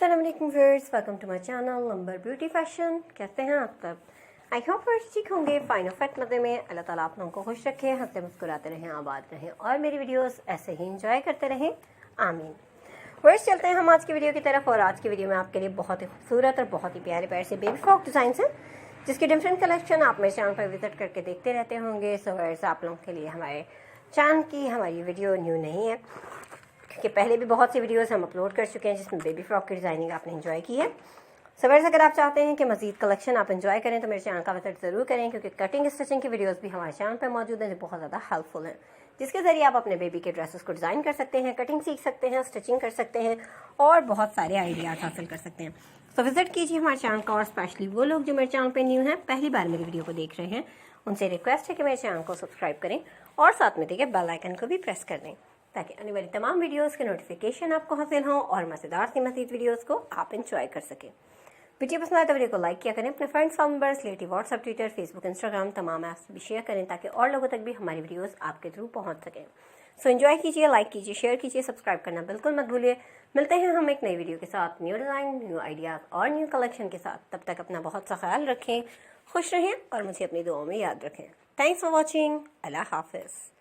अस्सलाम वालेकुम viewers, welcome to my channel number beauty fashion. कैसे हैं आप सब? आई होप आप ठीक होंगे, फाइन और फिट मज़े में। अल्लाह ताला आप लोगों को खुश रखे, हंसते मुस्कुराते रहें, आबाद रहें और मेरी वीडियोस ऐसे ही इंजॉय करते रहें, आमीन। व्यूअर्स, चलते हैं हम आज की वीडियो की तरफ। और आज की वीडियो में आपके लिए बहुत ही खूबसूरत और बहुत ही प्यारे प्यारे से बेबी फ्रॉक डिज़ाइन हैं, जिसकी डिफरेंट कलेक्शन आप मेरे चैनल पर विजिट करके देखते रहते होंगे। सो व्यूअर्स, आप लोगों के लिए हमारे चैनल की हमारी वीडियो न्यू नहीं है, क्योंकि पहले भी बहुत सी वीडियोस हम अपलोड कर चुके हैं जिसमें बेबी फ्रॉक की डिज़ाइनिंग आपने एंजॉय की है। सवर्स, अगर आप चाहते हैं कि मजीद कलेक्शन आप एंजॉय करें तो मेरे चैनल का विजिट ज़रूर करें, क्योंकि कटिंग स्टिचिंग की वीडियोस भी हमारे चैनल पर मौजूद हैं जो बहुत ज़्यादा हेल्पफुल हैं, जिसके ज़रिए आप अपने बेबी के ड्रेसेस को डिज़ाइन कर सकते हैं, कटिंग सीख सकते हैं, स्टिचिंग कर सकते हैं और बहुत सारे आइडियाज़ हासिल कर सकते हैं। तो विजिट कीजिए हमारे चैनल का। और स्पेशली वो लोग जो मेरे चैनल पर न्यू हैं, पहली बार मेरी वीडियो को देख रहे हैं, उनसे रिक्वेस्ट है कि मेरे चैनल को सब्सक्राइब करें और साथ में देखिए बेल आइकन को भी प्रेस कर दें, ताकि आने वाली तमाम वीडियोस के नोटिफिकेशन आपको हासिल हों और मज़ेदार सी मज़ीद वीडियोस को आप इंजॉय कर सकें। वीडियो पसंद आए तो वीडियो को लाइक किया करें, अपने friends members relative WhatsApp, Twitter, Facebook, Instagram तमाम ऐप्स भी शेयर करें, ताकि और लोगों तक भी हमारी वीडियोस आपके थ्रू पहुंच सकें। सो एंजॉय कीजिए, लाइक कीजिए, शेयर कीजिए, सब्सक्राइब करना बिल्कुल मत भूलिए। मिलते हैं हम एक नई वीडियो के साथ, न्यू डिज़ाइन, न्यू आइडियाज़ और न्यू कलेक्शन के साथ। तब तक अपना बहुत सा ख्याल रखें, खुश रहें और मुझे अपनी दुआओं में याद रखें। Thanks for watching. अल्लाह हाफिज़।